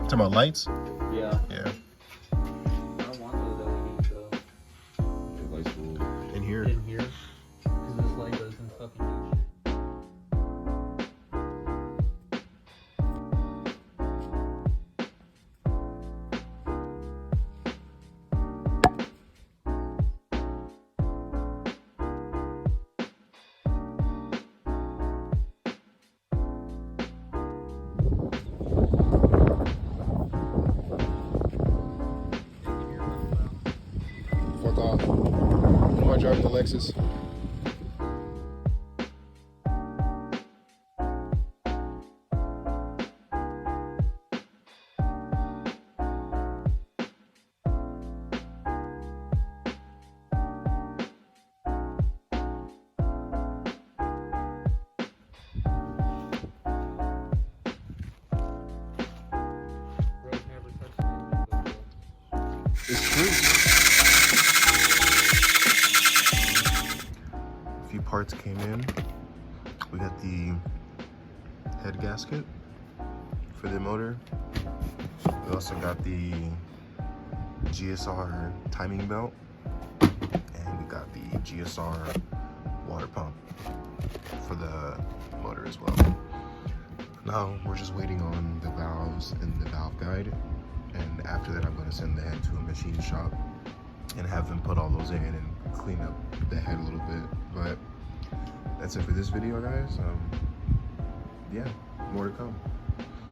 Talking about lights? Yeah. Yeah. I don't want those LEDs though. The lights will... In here. In here. Because this light doesn't fucking do shit. Fuck off. Who am I driving the Lexus? It's true. A few parts came in. We got the head gasket for the motor. We also got the GSR timing belt. And we got the GSR water pump for the motor as well. Now we're just waiting on the valves and the valve guide. And after that, I'm going to send the head to a machine shop and have them put all those in and clean up the head a little bit. But that's it for this video, guys. Yeah, more to come.